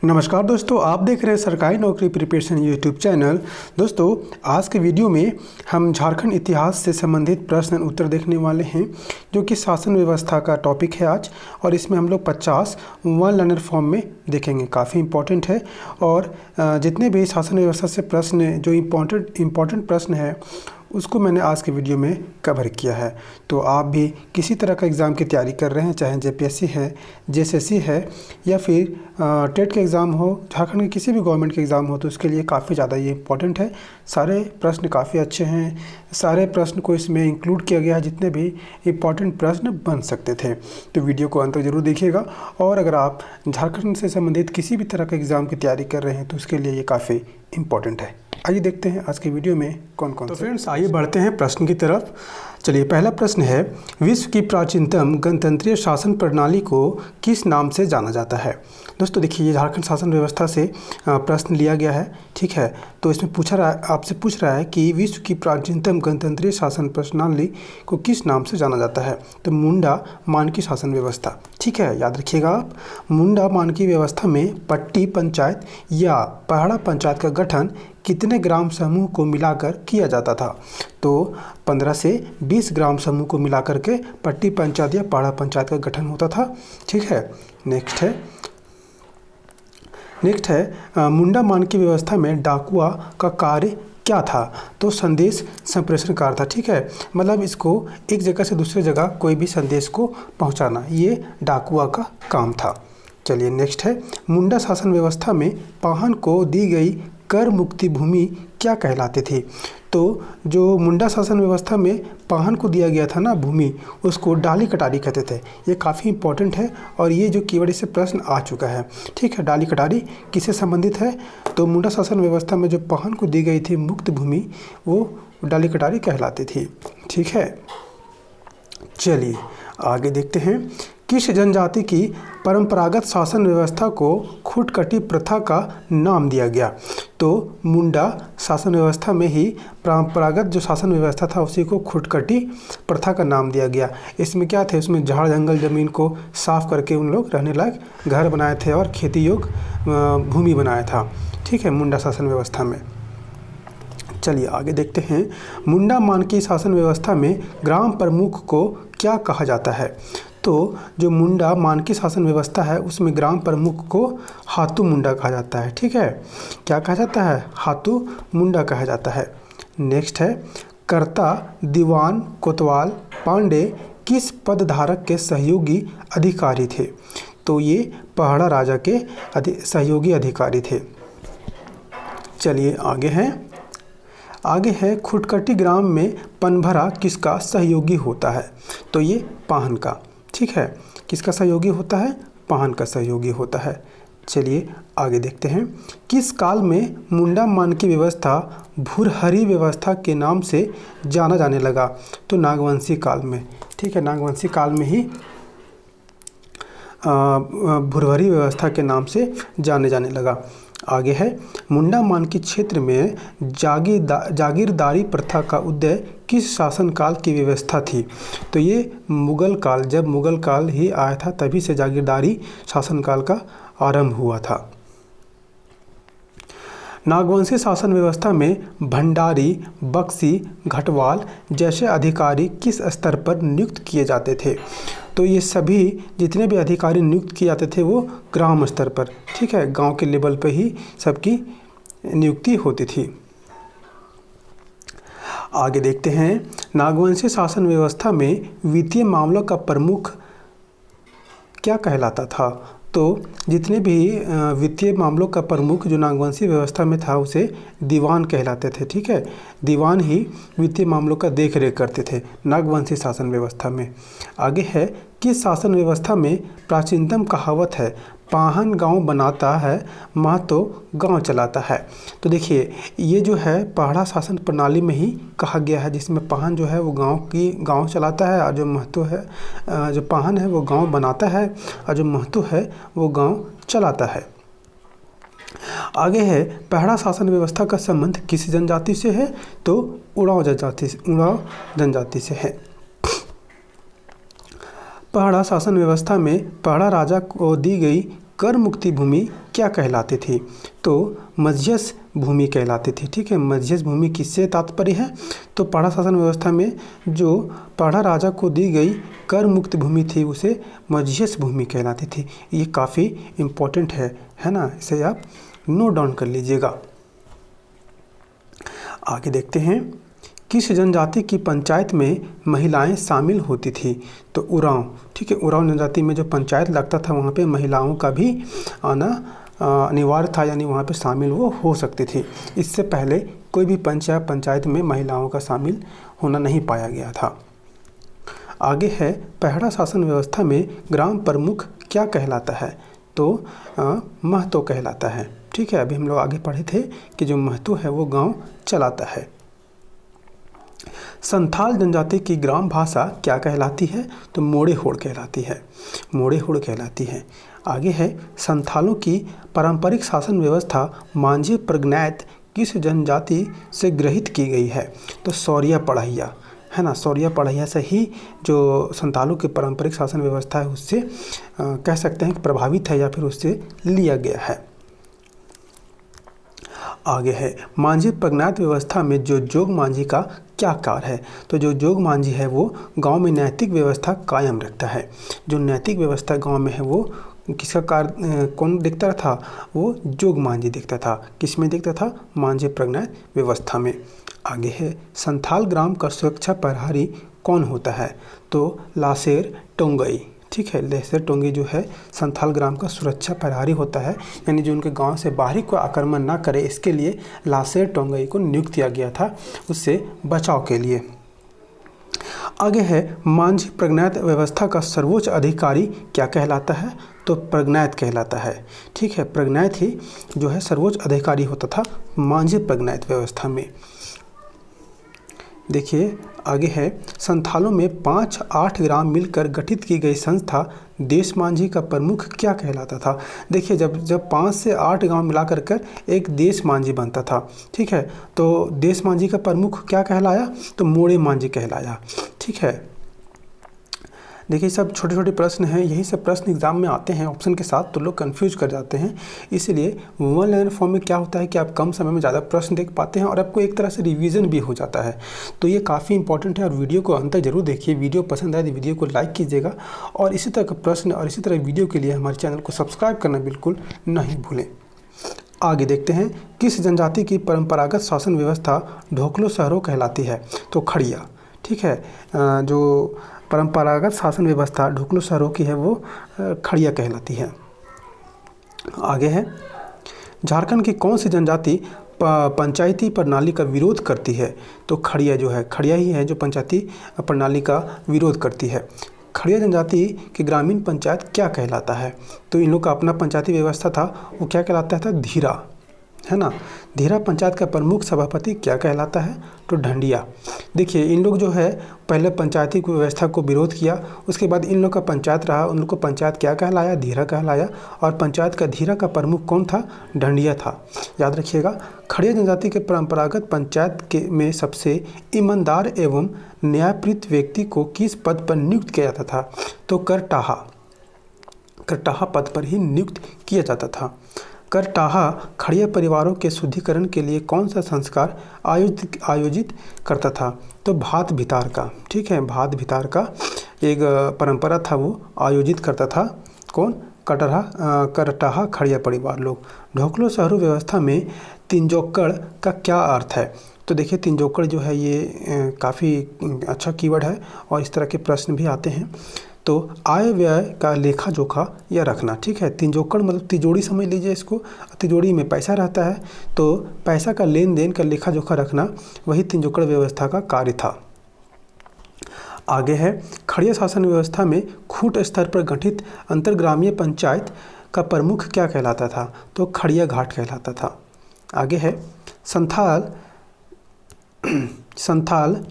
नमस्कार दोस्तों, आप देख रहे हैं सरकारी नौकरी प्रिपरेशन यूट्यूब चैनल। दोस्तों, आज के वीडियो में हम झारखंड इतिहास से संबंधित प्रश्न उत्तर देखने वाले हैं, जो कि शासन व्यवस्था का टॉपिक है आज। और इसमें हम लोग 50 वन लाइनर फॉर्म में देखेंगे। काफ़ी इंपॉर्टेंट है और जितने भी शासन व्यवस्था से प्रश्न जो इम्पॉर्टेंट प्रश्न है उसको मैंने आज के वीडियो में कवर किया है। तो आप भी किसी तरह का एग्ज़ाम की तैयारी कर रहे हैं, चाहे जेपीएससी है, जेएसएससी है या फिर टेट के एग्ज़ाम हो, झारखंड के किसी भी गवर्नमेंट के एग्ज़ाम हो, तो उसके लिए काफ़ी ज़्यादा ये इंपॉर्टेंट है। सारे प्रश्न काफ़ी अच्छे हैं, सारे प्रश्न को इसमें इंक्लूड किया गया है जितने भी इम्पॉर्टेंट प्रश्न बन सकते थे। तो वीडियो को अंत तक जरूर देखिएगा। और अगर आप झारखंड से संबंधित किसी भी तरह का एग्ज़ाम की तैयारी कर रहे हैं तो उसके लिए ये काफ़ी इम्पॉर्टेंट है। आइए देखते हैं आज के वीडियो में कौन कौन। तो फ्रेंड्स, आइए बढ़ते हैं प्रश्न की तरफ। चलिए, पहला प्रश्न है, विश्व की प्राचीनतम गणतंत्रीय शासन प्रणाली को किस नाम से जाना जाता है? दोस्तों देखिए, ये झारखंड शासन व्यवस्था से प्रश्न लिया गया है, ठीक है। तो इसमें आपसे पूछ रहा है कि विश्व की प्राचीनतम गणतंत्रीय शासन प्रणाली को किस नाम से जाना जाता है? तो मुंडा मानकी शासन व्यवस्था, ठीक है, याद रखिएगा आप। मुंडा मानकी व्यवस्था में पट्टी पंचायत या पहाड़ा पंचायत का गठन कितने ग्राम समूह को मिलाकर किया जाता था? तो 15 से 20 ग्राम समूह को मिलाकर के पट्टी पंचायत या पहाड़ा पंचायत का गठन होता था, ठीक है। नेक्स्ट है मुंडा मानकी व्यवस्था में डाकुआ का कार्य क्या था? तो संदेश संप्रेषणकार था, ठीक है। मतलब इसको एक जगह से दूसरी जगह कोई भी संदेश को पहुंचाना, ये डाकुआ का काम था। चलिए, नेक्स्ट है, मुंडा शासन व्यवस्था में पाहन को दी गई कर मुक्ति भूमि क्या कहलाती थी? तो जो मुंडा शासन व्यवस्था में पाहन को दिया गया था ना भूमि, उसको डाली कटारी कहते थे। ये काफ़ी इंपॉर्टेंट है और ये जो कीवर्ड इससे प्रश्न आ चुका है, ठीक है। डाली कटारी किससे संबंधित है? तो मुंडा शासन व्यवस्था में जो पाहन को दी गई थी मुक्त भूमि, वो डाली कटारी कहलाती थी, ठीक है। चलिए आगे देखते हैं, किस जनजाति की परंपरागत शासन व्यवस्था को खुटकटी प्रथा का नाम दिया गया? तो मुंडा शासन व्यवस्था में ही परंपरागत जो शासन व्यवस्था था उसी को खुटकटी प्रथा का नाम दिया गया। इसमें क्या थे, उसमें झाड़ जंगल ज़मीन को साफ करके उन लोग रहने लायक घर बनाए थे और खेती योग्य भूमि बनाया था, ठीक है, मुंडा शासन व्यवस्था में। चलिए आगे देखते हैं, मुंडा मानकी शासन व्यवस्था में ग्राम प्रमुख को क्या कहा जाता है? तो जो मुंडा मानकी शासन व्यवस्था है उसमें ग्राम प्रमुख को हाथू मुंडा कहा जाता है, ठीक है। क्या कहा जाता है? हाथू मुंडा कहा जाता है। नेक्स्ट है, कर्ता, दीवान, कोतवाल, पांडे किस पदधारक के सहयोगी अधिकारी थे? तो ये पहाड़ा राजा के सहयोगी अधिकारी थे। चलिए आगे है खुटकटी ग्राम में पनभरा किसका सहयोगी होता है? तो ये पाहन का, ठीक है। किसका सहयोगी होता है? पाहन का सहयोगी होता है। चलिए आगे देखते हैं, किस काल में मुंडा मानकी व्यवस्था भुरहरी व्यवस्था के नाम से जाना जाने लगा? तो नागवंशी काल में, ठीक है, नागवंशी काल में ही भुरहरी व्यवस्था के नाम से जाने लगा। आगे है, मुंडा मानकी क्षेत्र में जागीरदारी प्रथा का उदय किस शासनकाल की व्यवस्था थी? तो ये मुगल काल, जब मुगल काल ही आया था तभी से जागीरदारी शासनकाल का आरंभ हुआ था। नागवंशी शासन व्यवस्था में भंडारी, बख्शी, घटवाल जैसे अधिकारी किस स्तर पर नियुक्त किए जाते थे? तो ये सभी जितने भी अधिकारी नियुक्त किए जाते थे वो ग्राम स्तर पर, ठीक है, गांव के लेवल पर ही सबकी नियुक्ति होती थी। आगे देखते हैं, नागवंशी शासन व्यवस्था में वित्तीय मामलों का प्रमुख क्या कहलाता था? तो जितने भी वित्तीय मामलों का प्रमुख जो नागवंशी व्यवस्था में था उसे दीवान कहलाते थे, ठीक है। दीवान ही वित्तीय मामलों का देख रेख करते थे नागवंशी शासन व्यवस्था में। आगे है, किस शासन व्यवस्था में प्राचीनतम कहावत है, पाहन गांव बनाता है, महतो गांव चलाता है? तो देखिए, ये जो है पहाड़ा शासन प्रणाली में ही कहा गया है, जिसमें पाहन जो है वो गांव चलाता है और जो महतो है, जो पाहन है वो गांव बनाता है और जो महतो है वो गांव चलाता है। आगे है, पहाड़ा शासन व्यवस्था का संबंध किस जनजाति से है? तो उरांव जनजाति से है। पहाड़ा शासन व्यवस्था में पहाड़ा राजा को दी गई कर मुक्ति भूमि क्या कहलाती थी? तो मध्यस्थ भूमि कहलाती थी। ठीक है, मध्यस्थ भूमि किससे तात्पर्य है? तो पाड़ा शासन व्यवस्था में जो पाड़ा राजा को दी गई कर मुक्त भूमि थी उसे मध्यस्थ भूमि कहलाती थी। ये काफ़ी इम्पोर्टेंट है ना, इसे आप नोट डाउन कर लीजिएगा। आगे देखते हैं, किस जनजाति की पंचायत में महिलाएं शामिल होती थी? तो उरांव। ठीक है, उरांव जनजाति में जो पंचायत लगता था वहाँ पे महिलाओं का भी आना अनिवार्य था, यानी वहाँ पे शामिल वो हो सकती थी। इससे पहले कोई भी पंचायत में महिलाओं का शामिल होना नहीं पाया गया था। आगे है, पहड़ा शासन व्यवस्था में ग्राम प्रमुख क्या कहलाता है? तो महतो कहलाता है। ठीक है, अभी हम लोग आगे पढ़े थे कि जो महतो है वो गांव चलाता है। संथाल जनजाति की ग्राम भाषा क्या कहलाती है? तो मोड़े होड़ कहलाती है। मोड़े होड़ कहलाती है। आगे है, संथालों की पारंपरिक शासन व्यवस्था मांझे प्रज्ञात किस जनजाति से ग्रहित की गई है? तो सौरिया पढ़ैया, है ना, सौरिया पढ़ैया से ही जो संथालों की पारंपरिक शासन व्यवस्था है उससे कह सकते हैं कि प्रभावित है या फिर उससे लिया गया है। आगे है, मांझी प्रज्ञात व्यवस्था में जो जोग मांझी का क्या कार्य है? तो जो जोग मांझी है वो गांव में नैतिक व्यवस्था कायम रखता है। जो नैतिक व्यवस्था गांव में है वो किसका कार्य कौन देखता था? वो जोग मांझी देखता था। किस में देखता था? मांझी प्रज्ञात व्यवस्था में। आगे है, संथाल ग्राम का सुरक्षा प्रहरी कौन होता है? तो लासेर टोंगई। ठीक है, लासेर टोंगई जो है संथाल ग्राम का सुरक्षा प्रहरी होता है, यानी जो उनके गांव से बाहरी कोई आक्रमण ना करे इसके लिए लासेर टोंगई को नियुक्त किया गया था, उससे बचाव के लिए। आगे है, मांझी प्रज्ञात व्यवस्था का सर्वोच्च अधिकारी क्या कहलाता है? तो प्रज्ञात कहलाता है। ठीक है, प्रज्ञात ही जो है सर्वोच्च अधिकारी होता था मांझी प्रज्ञात व्यवस्था में। देखिए आगे है, संथालों में 5-8 ग्राम मिलकर गठित की गई संस्था देश मांझी का प्रमुख क्या कहलाता था? देखिए जब 5 से 8 गांव मिलाकर कर एक देश मांझी बनता था। ठीक है, तो देश मांझी का प्रमुख क्या कहलाया? तो मोड़े मांझी कहलाया। ठीक है, देखिए सब छोटे छोटे प्रश्न हैं, यही सब प्रश्न एग्जाम में आते हैं ऑप्शन के साथ, तो लोग कंफ्यूज कर जाते हैं। इसलिए वन लाइन फॉर्म में क्या होता है कि आप कम समय में ज़्यादा प्रश्न देख पाते हैं और आपको एक तरह से रिवीजन भी हो जाता है। तो ये काफ़ी इंपॉर्टेंट है और वीडियो को अंत तक जरूर देखिए। वीडियो पसंद आए तो वीडियो को लाइक कीजिएगा और इसी तरह का प्रश्न और इसी तरह वीडियो के लिए हमारे चैनल को सब्सक्राइब करना बिल्कुल नहीं भूलें। आगे देखते हैं, किस जनजाति की परंपरागत शासन व्यवस्था ढोकलो शहरों कहलाती है? तो खड़िया। ठीक है, जो परंपरागत शासन व्यवस्था ढोकलो शहरों की है वो खड़िया कहलाती है। आगे है, झारखंड की कौन सी जनजाति पंचायती प्रणाली का विरोध करती है? तो खड़िया जो है, खड़िया ही है जो पंचायती प्रणाली का विरोध करती है। खड़िया जनजाति की ग्रामीण पंचायत क्या कहलाता है? तो इन लोग का अपना पंचायती व्यवस्था था, वो क्या कहलाता था? धीरा, है ना। धीरा पंचायत का प्रमुख सभापति क्या कहलाता है? तो ढंडिया। देखिए इन लोग जो है पहले पंचायती व्यवस्था को विरोध किया, उसके बाद इन लोग का पंचायत रहा, उन लोग को पंचायत क्या कहलाया? धीरा कहलाया। और पंचायत का धीरा का प्रमुख कौन था? ढंडिया था। याद रखिएगा, खड़िया जनजाति के परंपरागत पंचायत के में सबसे ईमानदार एवं न्यायप्रित व्यक्ति को किस पद पर नियुक्त किया जाता था? तो करटाहा पद पर ही नियुक्त किया जाता था। करटाहा खड़िया परिवारों के शुद्धिकरण के लिए कौन सा संस्कार आयोजित करता था? तो भात भितार का। ठीक है, भात भितार का एक परंपरा था, वो आयोजित करता था कौन? करटाहा खड़िया परिवार लोग। ढोकलो शहरों व्यवस्था में तिंजोक्कड़ का क्या अर्थ है? तो देखिए तिंजोक्कड़ जो है ये काफ़ी अच्छा कीवर्ड है और इस तरह के प्रश्न भी आते हैं। तो आय व्यय का लेखा जोखा या रखना। ठीक है, तिजोकड़ मतलब तिजोरी समझ लीजिए इसको। तिजोरी में पैसा रहता है तो पैसा का लेन देन का लेखा जोखा रखना वही तिजोकड़ व्यवस्था का कार्य था। आगे है, खड़िया शासन व्यवस्था में खूंट स्तर पर गठित अंतरग्रामीय पंचायत का प्रमुख क्या कहलाता था? तो खड़िया घाट कहलाता था। आगे है, संथाल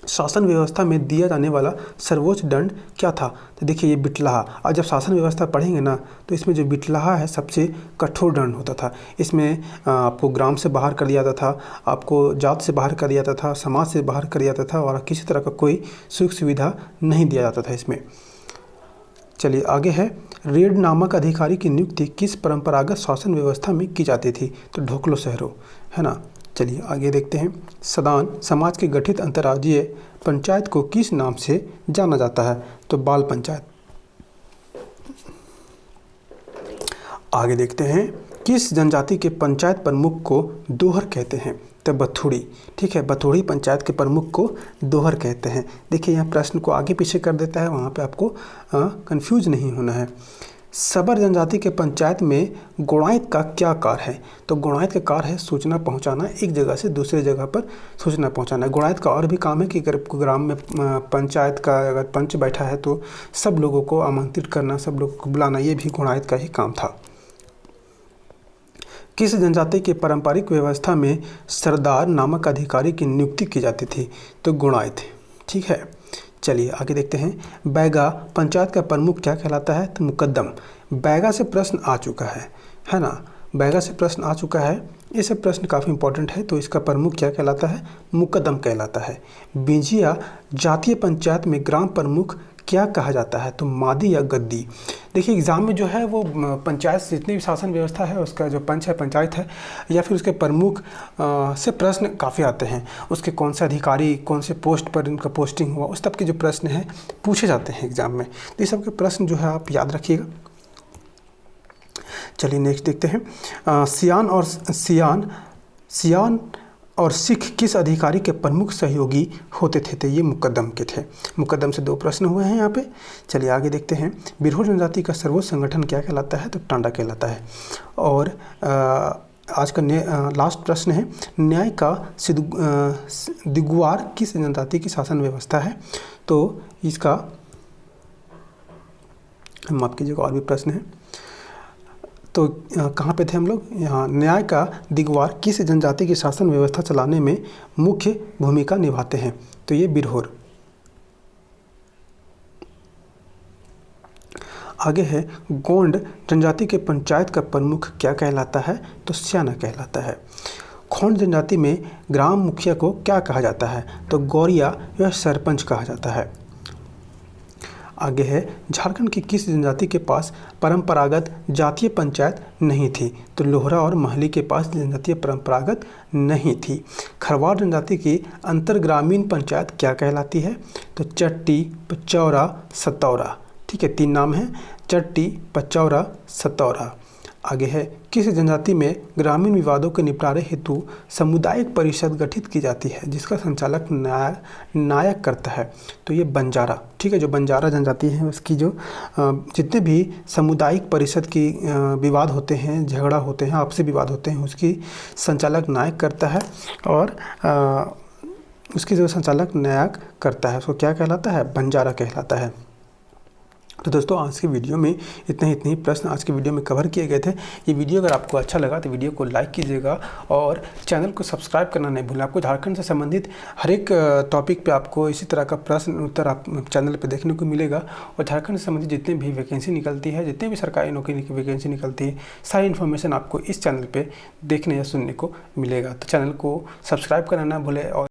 शासन व्यवस्था में दिया जाने वाला सर्वोच्च दंड क्या था? तो देखिए ये बिटलाहा। और जब शासन व्यवस्था पढ़ेंगे ना तो इसमें जो बिटलाहा है सबसे कठोर दंड होता था। इसमें आपको ग्राम से बाहर कर दिया जाता था, आपको जात से बाहर कर दिया जाता था, समाज से बाहर कर दिया जाता था और किसी तरह का कोई सुख सुविधा नहीं दिया जाता था इसमें। चलिए आगे है, रेड नामक अधिकारी की नियुक्ति किस परंपरागत शासन व्यवस्था में की जाती थी? तो ढोकलो सहरो, है ना। चलिए आगे देखते हैं, सदान समाज के गठित अंतर्राज्यीय पंचायत को किस नाम से जाना जाता है? तो बाल पंचायत। आगे देखते हैं, किस जनजाति के पंचायत प्रमुख को दोहर कहते हैं? तो बथुड़ी, ठीक है, बथुड़ी पंचायत के प्रमुख को दोहर कहते हैं। देखिए यहाँ प्रश्न को आगे पीछे कर देता है, वहाँ पे आपको कंफ्यूज नहीं होना है। सबर जनजाति के पंचायत में गुणायत का क्या कार्य है? तो गुणायत का कार्य है सूचना पहुंचाना, एक जगह से दूसरे जगह पर सूचना पहुंचाना। गुणायत का और भी काम है कि अगर ग्राम में पंचायत का अगर पंच बैठा है तो सब लोगों को आमंत्रित करना, सब लोगों को बुलाना, ये भी गुणायत का ही काम था। किस जनजाति के पारंपरिक व्यवस्था में सरदार नामक अधिकारी की नियुक्ति की जाती थी? तो गुणायत, ठीक है। चलिए आगे देखते हैं, बैगा पंचायत का प्रमुख क्या कहलाता है? तो मुकद्दम। बैगा से प्रश्न आ चुका है ना, बैगा से प्रश्न आ चुका है, ये सब प्रश्न काफ़ी इंपॉर्टेंट है। तो इसका प्रमुख क्या कहलाता है? मुकद्दम कहलाता है। बिंजिया जातीय पंचायत में ग्राम प्रमुख क्या कहा जाता है? तो मादी या गद्दी। देखिए एग्ज़ाम में जो है वो पंचायत जितनी भी शासन व्यवस्था है उसका जो पंच है, पंचायत है, या फिर उसके प्रमुख से प्रश्न काफ़ी आते हैं। उसके कौन से अधिकारी, कौन से पोस्ट पर इनका पोस्टिंग हुआ, उस तब के जो प्रश्न हैं पूछे जाते हैं एग्ज़ाम में। तो ये सब के प्रश्न जो है आप याद रखिएगा। चलिए नेक्स्ट देखते हैं, सियान और सिख किस अधिकारी के प्रमुख सहयोगी होते थे? तो ये मुकद्दम के थे। मुकद्दम से 2 प्रश्न हुए हैं यहाँ पे। चलिए आगे देखते हैं, बिरहोर जनजाति का सर्वोच्च संगठन क्या कहलाता है? तो टांडा कहलाता है। और आज का लास्ट प्रश्न है, न्याय का दिगुआर किस जनजाति की शासन व्यवस्था है? तो इसका माफ कीजिएगा, और भी प्रश्न है। तो कहाँ पे थे हम लोग? यहाँ, न्याय का दिगवार किस जनजाति की शासन व्यवस्था चलाने में मुख्य भूमिका निभाते हैं? तो ये बिरहोर। आगे है, गोंड जनजाति के पंचायत का प्रमुख क्या कहलाता है? तो स्याना कहलाता है। खोंड जनजाति में ग्राम मुखिया को क्या कहा जाता है? तो गौरिया या सरपंच कहा जाता है। आगे है, झारखंड की किस जनजाति के पास परंपरागत जातीय पंचायत नहीं थी? तो लोहरा और महली के पास जनजातीय परंपरागत नहीं थी। खरवार जनजाति की अंतरग्रामीण पंचायत क्या कहलाती है? तो चट्टी, पचौरा, सतौरा, ठीक है, 3 नाम हैं, चट्टी, पचौरा, सतौरा। आगे है, किस जनजाति में ग्रामीण विवादों के निपटारे हेतु सामुदायिक परिषद गठित की जाती है जिसका संचालक नायक करता है? तो ये बंजारा, ठीक है, जो बंजारा जनजाति है उसकी जो जितने भी सामुदायिक परिषद की विवाद होते हैं, झगड़ा होते हैं, आपसी विवाद होते हैं, उसकी संचालक नायक करता है। और उसकी जो संचालक नायक करता है उसको क्या कहलाता है? बंजारा कहलाता है। तो दोस्तों आज की वीडियो में इतने ही प्रश्न आज की वीडियो में कवर किए गए थे। ये वीडियो अगर आपको अच्छा लगा तो वीडियो को लाइक कीजिएगा और चैनल को सब्सक्राइब करना नहीं भूलें। आपको झारखंड से संबंधित हर एक टॉपिक पे आपको इसी तरह का प्रश्न उत्तर आप चैनल पे देखने को मिलेगा। और झारखंड से संबंधित जितने भी वैकेंसी निकलती है, जितने भी सरकारी नौकरी की वैकेंसी निकलती है, सारी इन्फॉर्मेशन आपको इस चैनल पर देखने या सुनने को मिलेगा। तो चैनल को सब्सक्राइब करना ना भूलें और